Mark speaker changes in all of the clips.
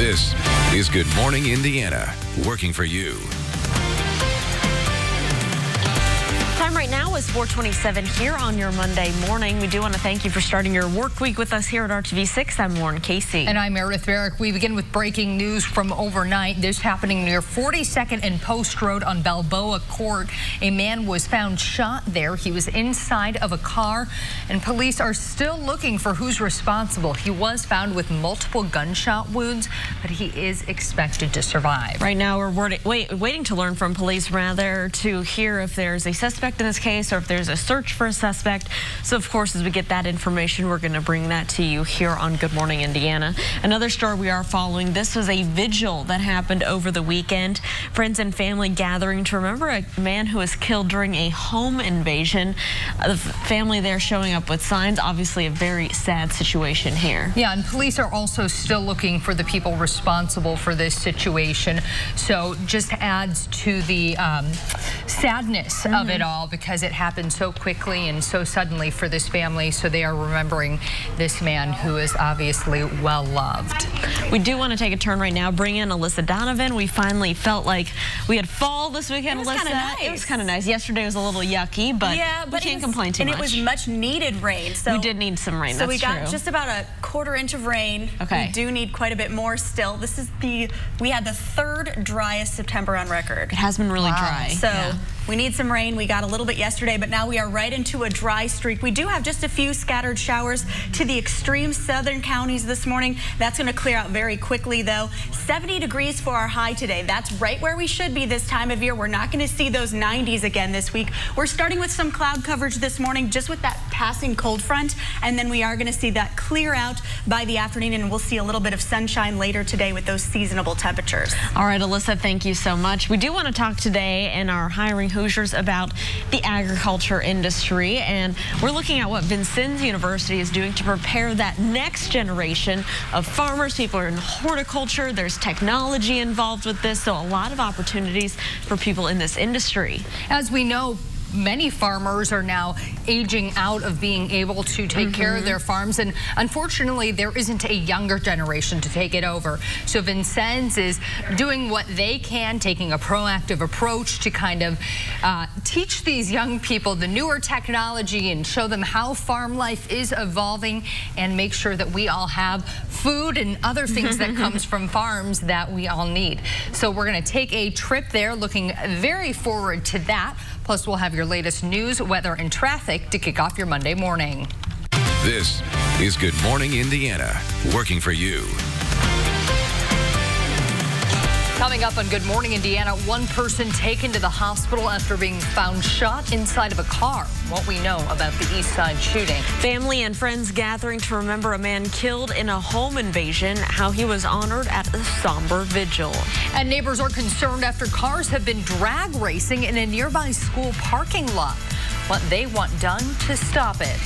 Speaker 1: This is Good Morning Indiana, working for you.
Speaker 2: Time right now is 4:27 here on your Monday morning. We do want to thank you for starting your work week with us here at RTV6. I'm Lauren Casey.
Speaker 3: And I'm Meredith Barrick. We begin with breaking news from overnight. This happening near 42nd and Post Road on Balboa Court. A man was found shot there. He was inside of a car, and police are still looking for who's responsible. He was found with multiple gunshot wounds, but he is expected to survive.
Speaker 2: Right now, we're waiting to learn from police, to hear if there's a suspect in this case or if there's a search for a suspect. So, of course, as we get that information, we're going to bring that to you here on Good Morning Indiana. Another story we are following. This was a vigil that happened over the weekend. Friends and family gathering to remember a man who was killed during a home invasion. The family there showing up with signs. Obviously, a very sad situation here.
Speaker 3: Yeah, and police are also still looking for the people responsible for this situation. So just adds to the sadness of it all, because it happened so quickly and so suddenly for this family. So they are remembering this man who is obviously well loved.
Speaker 2: We do want to take a turn right now, bring in Alyssa Donovan. We finally felt like we had fall this weekend, Alyssa.
Speaker 4: Nice.
Speaker 2: It was kind of nice. Yesterday was a little yucky, but we can't complain too much.
Speaker 4: And it was much needed rain. So
Speaker 2: we did need some rain,
Speaker 4: so
Speaker 2: that's
Speaker 4: we got
Speaker 2: true.
Speaker 4: just about a quarter-inch of rain.
Speaker 2: Okay.
Speaker 4: We do need quite a bit more still. This is we had the third driest September on record.
Speaker 2: It has been really dry.
Speaker 4: So we need some rain. We got a little bit yesterday, but now we are right into a dry streak. We do have just a few scattered showers to the extreme southern counties this morning. That's going to clear out very quickly, though. 70 degrees for our high today. That's right where we should be this time of year. We're not going to see those 90s again this week. We're starting with some cloud coverage this morning, just with that passing cold front, and then we are going to see that clear out by the afternoon, and we'll see a little bit of sunshine later today with those seasonable temperatures.
Speaker 2: All right, Alyssa, thank you so much. We do want to talk today in our Hiring Hoosiers about the agriculture industry, and we're looking at what Vincennes University is doing to prepare that next generation of farmers. People are in horticulture. There's technology involved with this, so a lot of opportunities for people in this industry.
Speaker 3: As we know, many farmers are now aging out of being able to take care of their farms, and unfortunately there isn't a younger generation to take it over. So Vincennes is doing what they can, taking a proactive approach to kind of teach these young people the newer technology and show them how farm life is evolving, and make sure that we all have food and other things that comes from farms that we all need. So we're going to take a trip there, looking very forward to that. Plus, we'll have your latest news, weather, and traffic to kick off your Monday morning.
Speaker 1: This is Good Morning Indiana, working for you.
Speaker 3: Coming up on Good Morning Indiana, one person taken to the hospital after being found shot inside of a car. What we know about the East Side shooting.
Speaker 2: Family and friends gathering to remember a man killed in a home invasion, how he was honored at a somber vigil.
Speaker 3: And neighbors are concerned after cars have been drag racing in a nearby school parking lot. What they want done to stop it.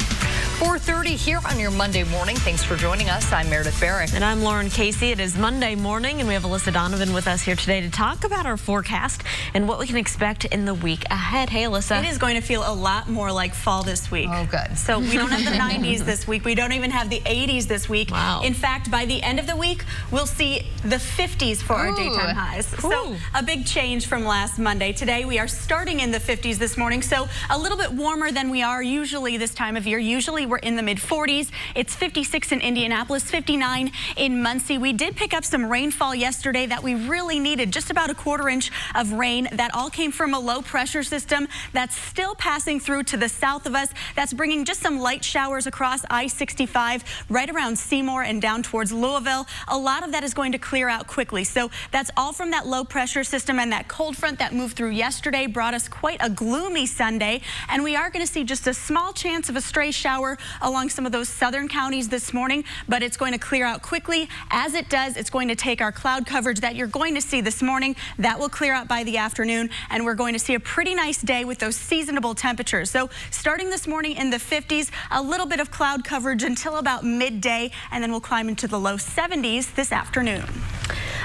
Speaker 3: 4:30 here on your Monday morning. Thanks for joining us. I'm Meredith Barrick.
Speaker 2: And I'm Lauren Casey. It is Monday morning, and we have Alyssa Donovan with us here today to talk about our forecast and what we can expect in the week ahead. Hey, Alyssa.
Speaker 4: It is going to feel a lot more like fall this week.
Speaker 3: Oh, good.
Speaker 4: So we don't have the 90s this week. We don't even have the 80s this week.
Speaker 2: Wow.
Speaker 4: In fact, by the end of the week, we'll see the 50s for our daytime highs. So a big change from last Monday. Today, we are starting in the 50s this morning, so a little bit warmer than we are usually this time of year. Usually we're in the mid-40s. It's 56 in Indianapolis, 59 in Muncie. We did pick up some rainfall yesterday that we really needed, just about a quarter-inch of rain. That all came from a low-pressure system that's still passing through to the south of us. That's bringing just some light showers across I-65 right around Seymour and down towards Louisville. A lot of that is going to clear out quickly. So that's all from that low-pressure system, and that cold front that moved through yesterday brought us quite a gloomy Sunday, and we are going to see just a small chance of a stray shower along some of those southern counties this morning, but it's going to clear out quickly. As it does, it's going to take our cloud coverage that you're going to see this morning. That will clear out by the afternoon, and we're going to see a pretty nice day with those seasonable temperatures. So starting this morning in the 50s, a little bit of cloud coverage until about midday, and then we'll climb into the low 70s this afternoon.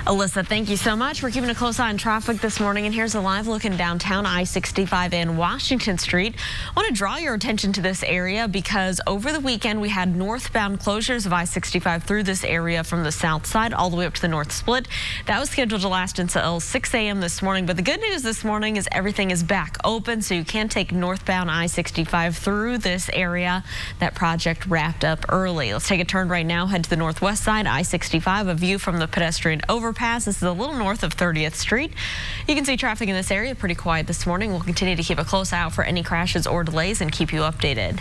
Speaker 2: Alyssa, thank you so much. We're keeping a close eye on traffic this morning, and here's a live look in downtown I-65 and Washington Street. I want to draw your attention to this area because over the weekend we had northbound closures of I-65 through this area from the south side all the way up to the north split. That was scheduled to last until 6 a.m. this morning, but the good news this morning is everything is back open, so you can take northbound I-65 through this area. That project wrapped up early. Let's take a turn right now, head to the northwest side, I-65, a view from the pedestrian overpass. This is a little north of 30th Street. You can see traffic in this area pretty quiet this morning. We'll continue to keep a close eye out for any crashes or delays and keep you updated.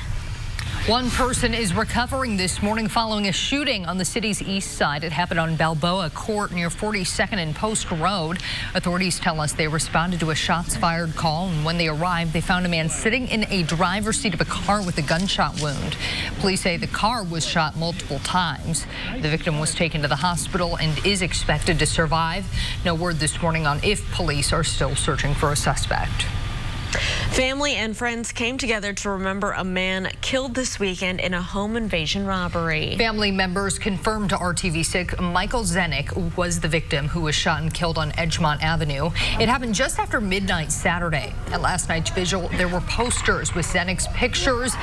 Speaker 3: One person is recovering this morning following a shooting on the city's east side. It happened on Balboa Court near 42nd and Post Road. Authorities tell us they responded to a shots fired call, and when they arrived, they found a man sitting in a driver's seat of a car with a gunshot wound. Police say the car was shot multiple times. The victim was taken to the hospital and is expected to survive. No word this morning on if police are still searching for a suspect.
Speaker 2: Family and friends came together to remember a man killed this weekend in a home invasion robbery.
Speaker 3: Family members confirmed to RTV6 Michael Zenick was the victim who was shot and killed on Edgemont Avenue. It happened just after midnight Saturday. At last night's vigil, there were posters with Zenick's pictures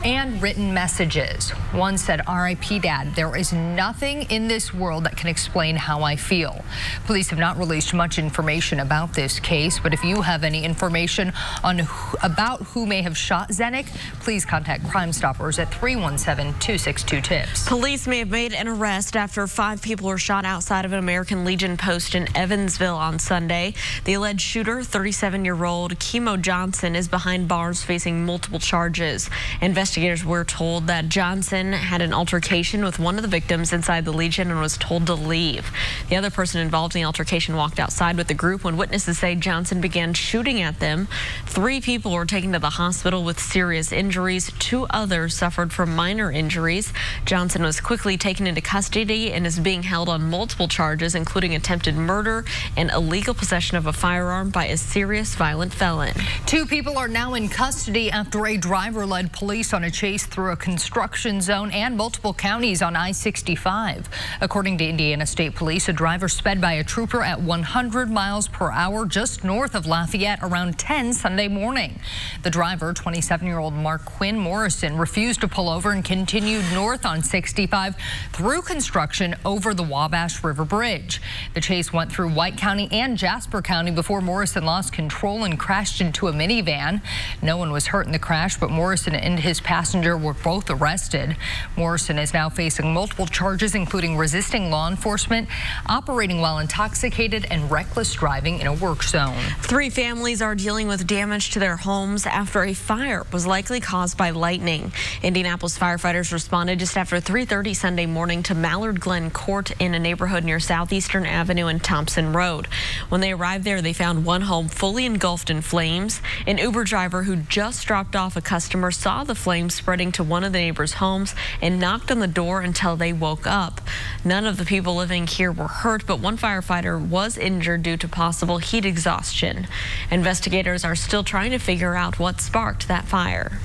Speaker 3: and written messages. One said, "R.I.P. Dad, there is nothing in this world that can explain how I feel." Police have not released much information about this case, but if you have any information about who may have shot Zenick, please contact Crime Stoppers at 317-262-TIPS.
Speaker 2: Police may have made an arrest after 5 people were shot outside of an American Legion post in Evansville on Sunday. The alleged shooter, 37-year-old Kimo Johnson, is behind bars facing multiple charges. Investigators were told that Johnson had an altercation with one of the victims inside the Legion and was told to leave. The other person involved in the altercation walked outside with the group when witnesses say Johnson began shooting at them. 3 people were taken to the hospital with serious injuries. 2 others suffered from minor injuries. Johnson was quickly taken into custody and is being held on multiple charges, including attempted murder and illegal possession of a firearm by a serious violent felon.
Speaker 3: 2 people are now in custody after a driver led police on a chase through a construction zone and multiple counties on I-65. According to Indiana State Police, a driver sped by a trooper at 100 miles per hour just north of Lafayette around 10 Sunday morning. The driver, 27-year-old Mark Quinn Morrison, refused to pull over and continued north on 65 through construction over the Wabash River Bridge. The chase went through White County and Jasper County before Morrison lost control and crashed into a minivan. No one was hurt in the crash, but Morrison and his passenger were both arrested. Morrison is now facing multiple charges, including resisting law enforcement, operating while intoxicated, and reckless driving in a work zone.
Speaker 2: 3 families are dealing with damage to their homes after a fire was likely caused by lightning. Indianapolis firefighters responded just after 3:30 Sunday morning to Mallard Glen Court in a neighborhood near Southeastern Avenue and Thompson Road. When they arrived there, they found one home fully engulfed in flames. An Uber driver who just dropped off a customer saw the flames spreading to one of the neighbors' homes and knocked on the door until they woke up. None of the people living here were hurt, but one firefighter was injured due to possible heat exhaustion. Investigators are still trying to figure out what sparked that fire.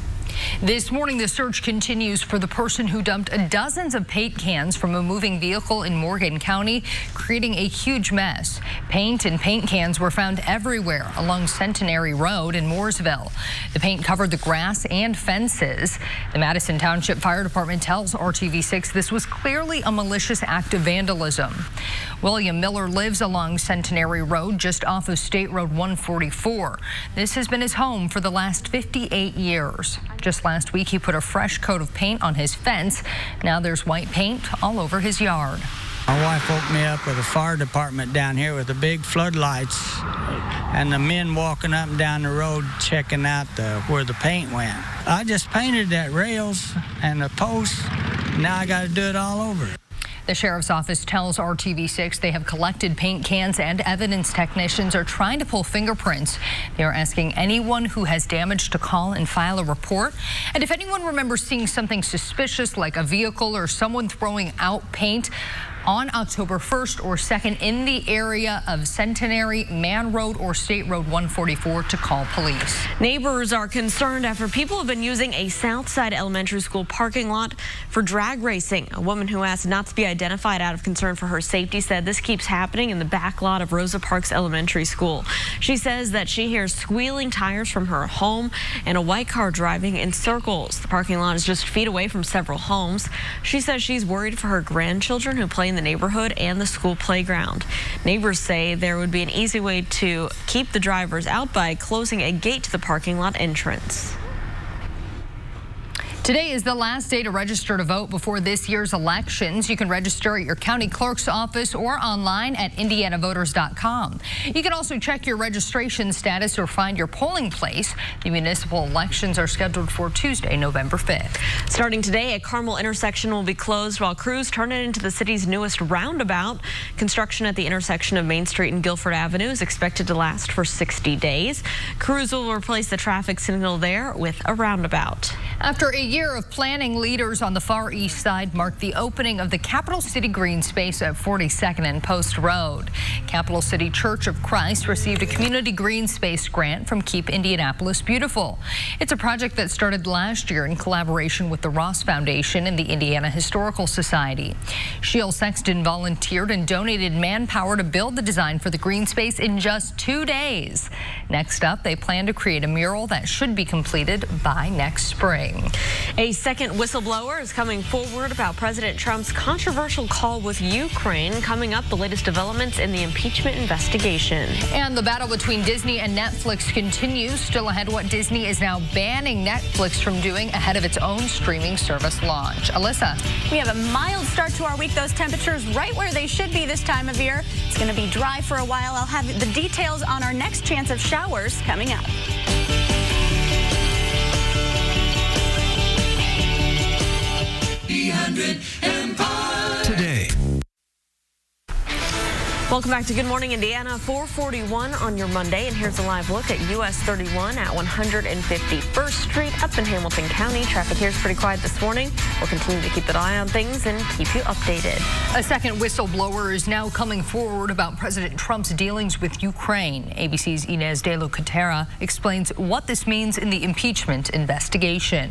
Speaker 3: This morning, the search continues for the person who dumped dozens of paint cans from a moving vehicle in Morgan County, creating a huge mess. Paint and paint cans were found everywhere along Centenary Road in Mooresville. The paint covered the grass and fences. The Madison Township Fire Department tells RTV6 this was clearly a malicious act of vandalism. William Miller lives along Centenary Road just off of State Road 144. This has been his home for the last 58 years. Just last week, he put a fresh coat of paint on his fence. Now there's white paint all over his yard.
Speaker 5: My wife woke me up with a fire department down here with the big floodlights and the men walking up and down the road checking out where the paint went. I just painted that rails and the posts. Now I got to do it all over.
Speaker 3: The sheriff's office tells RTV6 they have collected paint cans and evidence technicians are trying to pull fingerprints. They are asking anyone who has damage to call and file a report. And if anyone remembers seeing something suspicious like a vehicle or someone throwing out paint, on October 1st or 2nd in the area of Centenary, Man Road, or State Road 144 to call police.
Speaker 2: Neighbors are concerned after people have been using a Southside Elementary School parking lot for drag racing. A woman who asked not to be identified out of concern for her safety said this keeps happening in the back lot of Rosa Parks Elementary School. She says that she hears squealing tires from her home and a white car driving in circles. The parking lot is just feet away from several homes. She says she's worried for her grandchildren who play in the neighborhood and the school playground. Neighbors say there would be an easy way to keep the drivers out by closing a gate to the parking lot entrance.
Speaker 3: Today is the last day to register to vote before this year's elections. You can register at your county clerk's office or online at indianavoters.com. You can also check your registration status or find your polling place. The municipal elections are scheduled for Tuesday, November 5th.
Speaker 2: Starting today, a Carmel intersection will be closed while crews turn it into the city's newest roundabout. Construction at the intersection of Main Street and Guilford Avenue is expected to last for 60 days. Crews will replace the traffic signal there with a roundabout.
Speaker 3: After a year of planning, leaders on the Far East Side marked the opening of the Capital City Green Space at 42nd and Post Road. Capital City Church of Christ received a community green space grant from Keep Indianapolis Beautiful. It's a project that started last year in collaboration with the Ross Foundation and the Indiana Historical Society. Sheil Sexton volunteered and donated manpower to build the design for the green space in just 2 days. Next up, they plan to create a mural that should be completed by next spring.
Speaker 2: A second whistleblower is coming forward about President Trump's controversial call with Ukraine. Coming up, the latest developments in the impeachment investigation.
Speaker 3: And the battle between Disney and Netflix continues. Still ahead, what Disney is now banning Netflix from doing ahead of its own streaming service launch. Alyssa.
Speaker 4: We have a mild start to our week. Those temperatures right where they should be this time of year. It's going to be dry for a while. I'll have the details on our next chance of showers coming up.
Speaker 1: Today.
Speaker 2: Welcome back to Good Morning Indiana. 441 on your Monday, and here's a live look at US 31 at 151st Street up in Hamilton County. Traffic here is pretty quiet this morning. We'll continue to keep an eye on things and keep you updated.
Speaker 3: A second whistleblower is now coming forward about President Trump's dealings with Ukraine. ABC's Inez de la Cotera explains what this means in the impeachment investigation.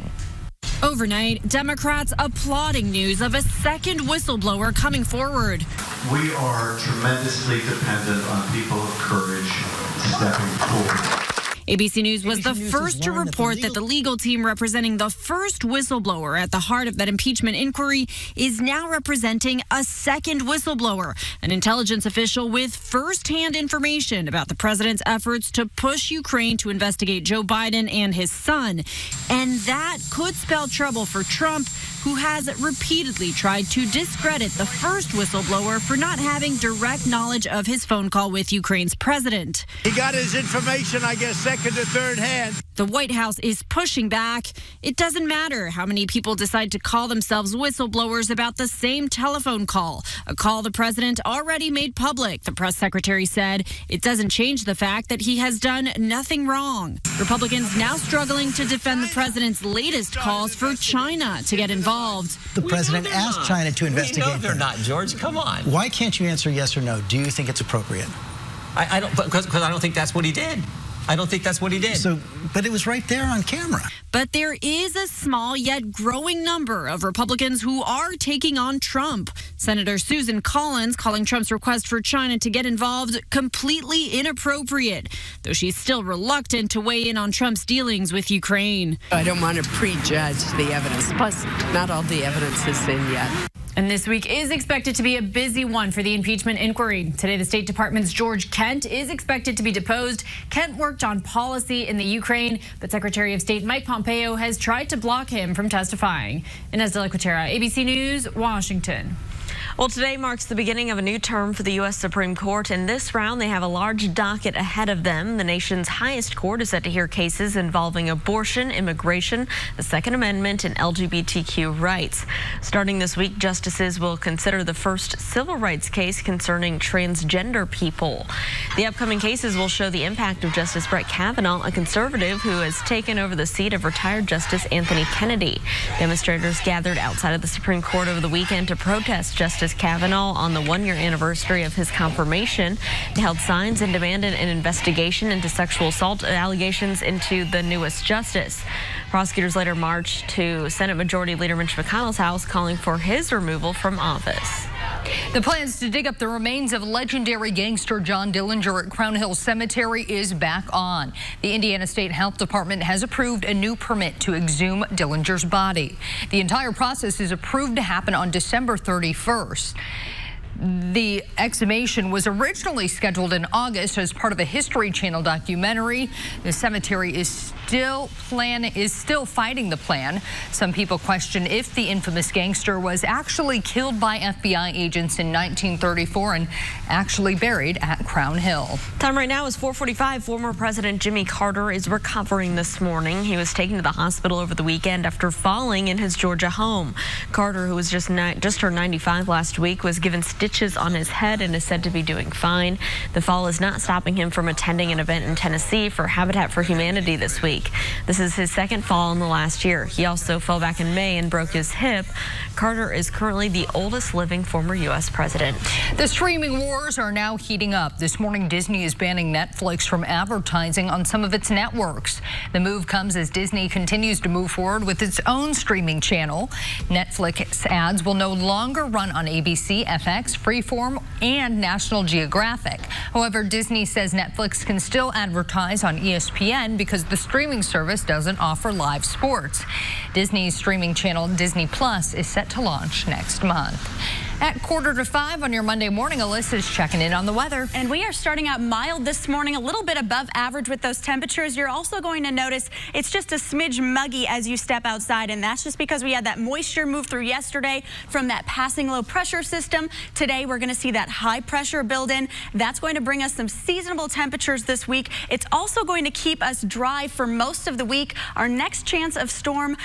Speaker 6: Overnight, Democrats applauding news of a second whistleblower coming forward.
Speaker 7: We are tremendously dependent on people of courage stepping forward.
Speaker 6: ABC News was the first to report that the legal team representing the first whistleblower at the heart of that impeachment inquiry is now representing a second whistleblower, an intelligence official with firsthand information about the president's efforts to push Ukraine to investigate Joe Biden and his son. And that could spell trouble for Trump, who has repeatedly tried to discredit the first whistleblower for not having direct knowledge of his phone call with Ukraine's president.
Speaker 8: He got his information, I guess, second or third hand.
Speaker 6: The White House is pushing back. It doesn't matter how many people decide to call themselves whistleblowers about the same telephone call, a call the president already made public. The press secretary said it doesn't change the fact that he has done nothing wrong. Republicans now struggling to defend the president's latest calls for China to get involved.
Speaker 9: The president asked China to investigate.
Speaker 10: No, they're not, George. Come on.
Speaker 9: Why can't you answer yes or no? Do you think it's appropriate?
Speaker 10: I don't, because I don't think that's what he did. I don't think that's what he did.
Speaker 9: But it was right there on camera.
Speaker 6: But there is a small yet growing number of Republicans who are taking on Trump. Senator Susan Collins calling Trump's request for China to get involved completely inappropriate, though she's still reluctant to weigh in on Trump's dealings with Ukraine.
Speaker 11: I don't want to prejudge the evidence. Plus, not all the evidence is in yet.
Speaker 6: And this week is expected to be a busy one for the impeachment inquiry. Today, the State Department's George Kent is expected to be deposed. Kent worked on policy in the Ukraine, but Secretary of State Mike Pompeo has tried to block him from testifying. Inez de la Cotera, ABC News, Washington.
Speaker 2: Well, today marks the beginning of a new term for the U.S. Supreme Court. In this round, they have a large docket ahead of them. The nation's highest court is set to hear cases involving abortion, immigration, the Second Amendment, and LGBTQ rights. Starting this week, justices will consider the first civil rights case concerning transgender people. The upcoming cases will show the impact of Justice Brett Kavanaugh, a conservative who has taken over the seat of retired Justice Anthony Kennedy. Demonstrators gathered outside of the Supreme Court over the weekend to protest Justice Justice Kavanaugh on the one-year anniversary of his confirmation. They held signs and demanded an investigation into sexual assault allegations into the newest justice. Prosecutors later marched to Senate Majority Leader Mitch McConnell's house, calling for his removal from office.
Speaker 3: The plans to dig up the remains of legendary gangster John Dillinger at Crown Hill Cemetery is back on. The Indiana State Health Department has approved a new permit to exhume Dillinger's body. The entire process is approved to happen on December 31st. The exhumation was originally scheduled in August as part of a History Channel documentary. The cemetery is still fighting the plan. Some people question if the infamous gangster was actually killed by FBI agents in 1934 and actually buried at Crown Hill.
Speaker 2: Time right now is 4:45. Former President Jimmy Carter is recovering this morning. He was taken to the hospital over the weekend after falling in his Georgia home. Carter, who was just turned 95 last week, was given stitches on his head and is said to be doing fine. The fall is not stopping him from attending an event in Tennessee for Habitat for Humanity this week. This is his second fall in the last year. He also fell back in May and broke his hip. Carter is currently the oldest living former U.S. president.
Speaker 3: The streaming wars are now heating up. This morning, Disney is banning Netflix from advertising on some of its networks. The move comes as Disney continues to move forward with its own streaming channel. Netflix ads will no longer run on ABC, FX, Freeform, and National Geographic. However, Disney says Netflix can still advertise on ESPN because the streaming service doesn't offer live sports. Disney's streaming channel Disney Plus is set to launch next month. At 4:45 on your Monday morning, Alyssa's checking in on the weather.
Speaker 4: And we are starting out mild this morning, a little bit above average with those temperatures. You're also going to notice it's just a smidge muggy as you step outside, and that's just because we had that moisture move through yesterday from that passing low pressure system. Today, we're going to see that high pressure build in. That's going to bring us some seasonable temperatures this week. It's also going to keep us dry for most of the week. Our next chance of storms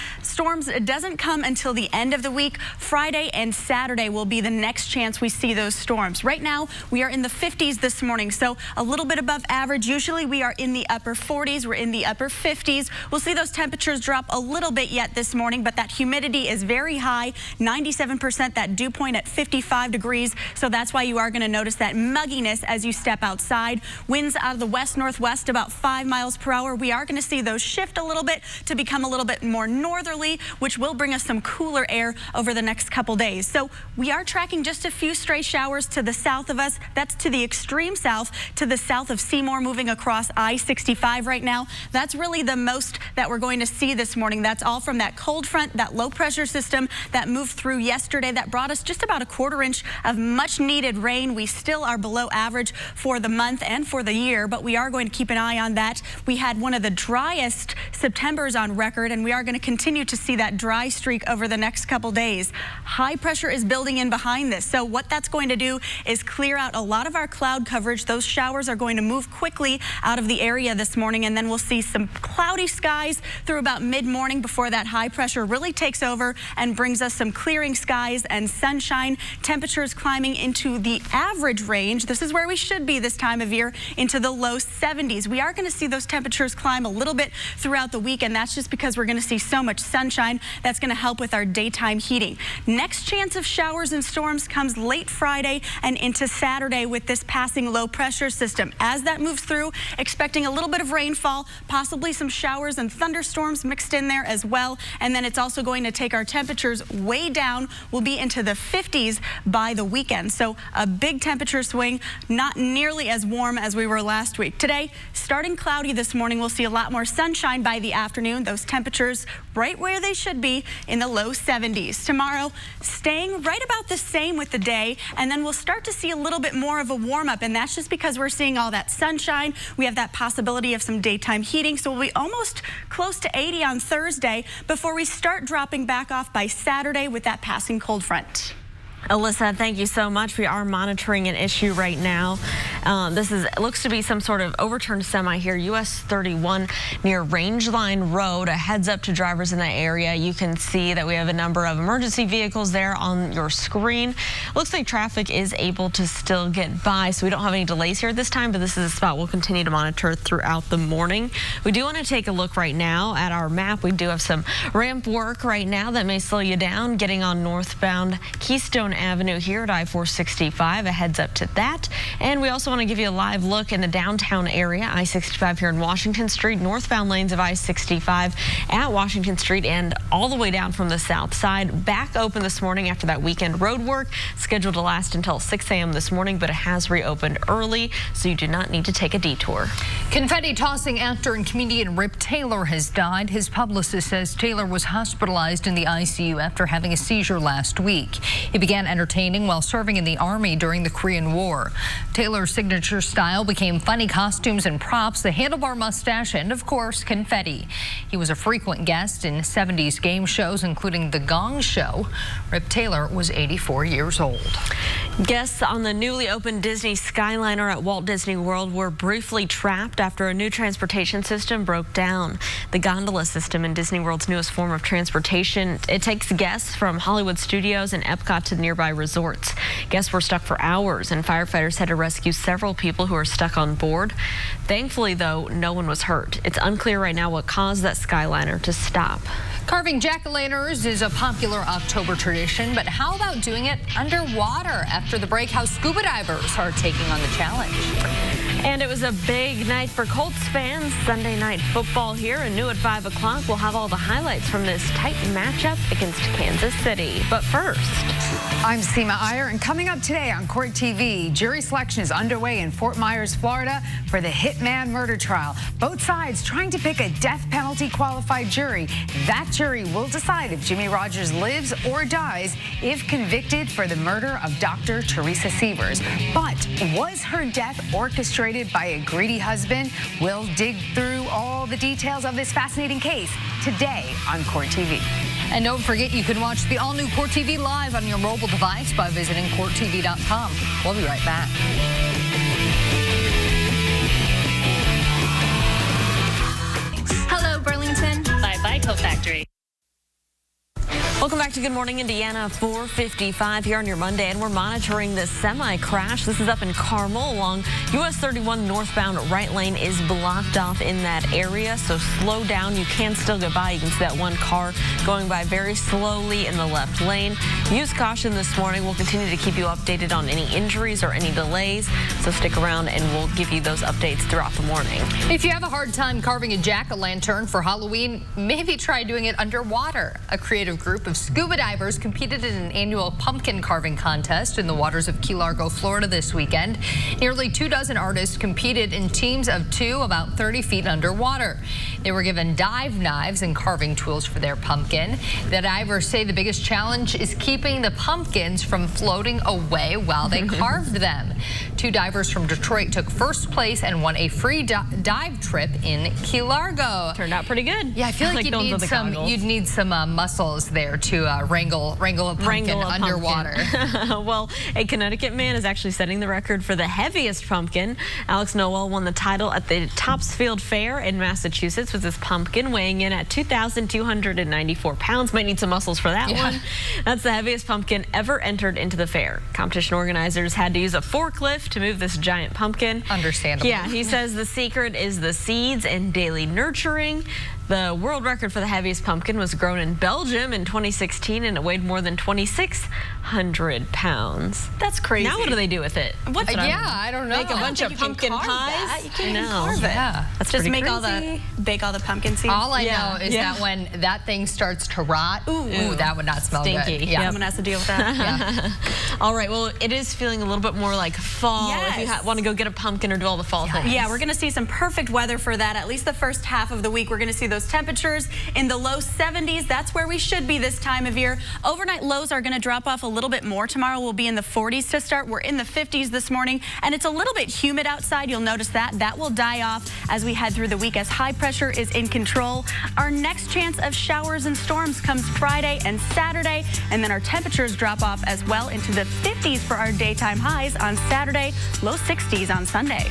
Speaker 4: doesn't come until the end of the week. Friday and Saturday will be the next chance we see those storms. Right now, we are in the 50s this morning, so a little bit above average. Usually we are in the upper 40s. We're in the upper 50s. We'll see those temperatures drop a little bit yet this morning, but that humidity is very high, 97%, that dew point at 55 degrees. So that's why you are going to notice that mugginess as you step outside. Winds out of the west-northwest about 5 miles per hour. We are going to see those shift a little bit to become a little bit more northerly, which will bring us some cooler air over the next couple days. So we are tracking just a few stray showers to the south of us. That's to the extreme south, to the south of Seymour, moving across I-65 right now. That's really the most that we're going to see this morning. That's all from that cold front, that low pressure system that moved through yesterday. That brought us just about a quarter inch of much needed rain. We still are below average for the month and for the year, but we are going to keep an eye on that. We had one of the driest Septembers on record, and we are going to continue to see that dry streak over the next couple days. High pressure is building in behind this. So what that's going to do is clear out a lot of our cloud coverage. Those showers are going to move quickly out of the area this morning, and then we'll see some cloudy skies through about mid-morning before that high pressure really takes over and brings us some clearing skies and sunshine. Temperatures climbing into the average range. This is where we should be this time of year, into the low 70s. We are going to see those temperatures climb a little bit throughout the week, and that's just because we're going to see so much sunshine. That's going to help with our daytime heating. Next chance of showers and storms comes late Friday and into Saturday with this passing low pressure system. As that moves through, expecting a little bit of rainfall, possibly some showers and thunderstorms mixed in there as well. And then it's also going to take our temperatures way down. We'll be into the 50s by the weekend. So a big temperature swing, not nearly as warm as we were last week. Today, starting cloudy this morning, we'll see a lot more sunshine by the afternoon. Those temperatures right where they should be in the low 70s. Tomorrow, staying right about the same with the day, and then we'll start to see a little bit more of a warm up, and that's just because we're seeing all that sunshine. We have that possibility of some daytime heating, so we'll be almost close to 80 on Thursday before we start dropping back off by Saturday with that passing cold front.
Speaker 2: Alyssa, thank you so much. We are monitoring an issue right now. Looks to be some sort of overturned semi here, US 31 near Rangeline Road. A heads up to drivers in that area. You can see that we have a number of emergency vehicles there on your screen. Looks like traffic is able to still get by, so we don't have any delays here at this time, but this is a spot we'll continue to monitor throughout the morning. We do want to take a look right now at our map. We do have some ramp work right now that may slow you down getting on northbound Keystone Avenue here at I-465. A heads up to that. And we also want to give you a live look in the downtown area. I-65 here in Washington Street, northbound lanes of I-65 at Washington Street and all the way down from the south side. Back open this morning after that weekend road work, scheduled to last until 6 a.m. this morning, but it has reopened early, so you do not need to take a detour.
Speaker 3: Confetti tossing actor and comedian Rip Taylor has died. His publicist says Taylor was hospitalized in the ICU after having a seizure last week. He began entertaining while serving in the Army during the Korean War. Taylor's signature style became funny costumes and props, the handlebar mustache, and of course, confetti. He was a frequent guest in 70s game shows, including The Gong Show. Rip Taylor was 84 years old.
Speaker 2: Guests on the newly opened Disney Skyliner at Walt Disney World were briefly trapped after a new transportation system broke down. The gondola system in Disney World's newest form of transportation, it takes guests from Hollywood Studios and Epcot to nearby resorts. Guests were stuck for hours, and firefighters had to rescue several people who were stuck on board. Thankfully, though, no one was hurt. It's unclear right now what caused that Skyliner to stop.
Speaker 3: Carving jack-o'-lanterns is a popular October tradition, but how about doing it underwater? After the break, how scuba divers are taking on the challenge.
Speaker 2: And it was a big night for Colts fans. Sunday night football here, and new at 5 o'clock. We'll have all the highlights from this tight matchup against Kansas City. But first,
Speaker 12: I'm Seema Iyer, and coming up today on Court TV, jury selection is underway in Fort Myers, Florida for the Hitman murder trial. Both sides trying to pick a death penalty qualified jury. That jury will decide if Jimmy Rogers lives or dies if convicted for the murder of Dr. Teresa Sievers. But was her death orchestrated by a greedy husband? We'll dig through all the details of this fascinating case today on Court TV.
Speaker 3: And don't forget, you can watch the all-new Court TV live on your mobile device by visiting CourtTV.com. We'll be right back.
Speaker 13: Hello, Burlington. Bye-bye, Coat Factory.
Speaker 2: Welcome back to Good Morning Indiana, 4:55 here on your Monday, and we're monitoring this semi-crash. This is up in Carmel along US 31 northbound. Right lane is blocked off in that area, so slow down. You can still get by. You can see that one car going by very slowly in the left lane. Use caution this morning. We'll continue to keep you updated on any injuries or any delays, so stick around and we'll give you those updates throughout the morning.
Speaker 3: If you have a hard time carving a jack-o'-lantern for Halloween, maybe try doing it underwater. A creative group of scuba divers competed in an annual pumpkin carving contest in the waters of Key Largo, Florida this weekend. Nearly 24 artists competed in teams of 2 about 30 feet underwater. They were given dive knives and carving tools for their pumpkin. The divers say the biggest challenge is keeping the pumpkins from floating away while they carved them. 2 divers from Detroit took first place and won a free dive trip in Key Largo.
Speaker 2: Turned out pretty good.
Speaker 3: Yeah, I feel like you'd need some muscles there to wrangle a pumpkin underwater.
Speaker 2: Well, a Connecticut man is actually setting the record for the heaviest pumpkin. Alex Noel won the title at the Topsfield Fair in Massachusetts with his pumpkin weighing in at 2,294 pounds. Might need some muscles for that one. That's the heaviest pumpkin ever entered into the fair. Competition organizers had to use a forklift to move this giant pumpkin.
Speaker 3: Understandable.
Speaker 2: Yeah, he says the secret is the seeds and daily nurturing. The world record for the heaviest pumpkin was grown in Belgium in 2016, and it weighed more than 2,600 pounds.
Speaker 4: That's crazy.
Speaker 2: Now what do they do with it?
Speaker 3: I don't know.
Speaker 2: Make a bunch of pumpkin pies?
Speaker 4: You can't even carve it.
Speaker 3: Yeah.
Speaker 2: That's
Speaker 4: just
Speaker 2: pretty
Speaker 4: crazy. Bake all the pumpkin seeds.
Speaker 3: All I know is that when that thing starts to rot, ooh, that would not smell
Speaker 2: stinky.
Speaker 3: good.
Speaker 2: Yeah.
Speaker 4: Someone has to deal with that.
Speaker 2: All right, well, it is feeling a little bit more like fall if you want to go get a pumpkin or do all the fall things.
Speaker 4: Yeah, we're going to see some perfect weather for that. At least the first half of the week, we're going to see those temperatures in the low 70s. That's where we should be this time of year. Overnight lows are going to drop off a little bit more tomorrow. We'll be in the 40s to start. We're in the 50s this morning, and it's a little bit humid outside. You'll notice that. That will die off as we head through the week as high pressure is in control. Our next chance of showers and storms comes Friday and Saturday, and then our temperatures drop off as well into the 50s for our daytime highs on Saturday, low 60s on Sunday.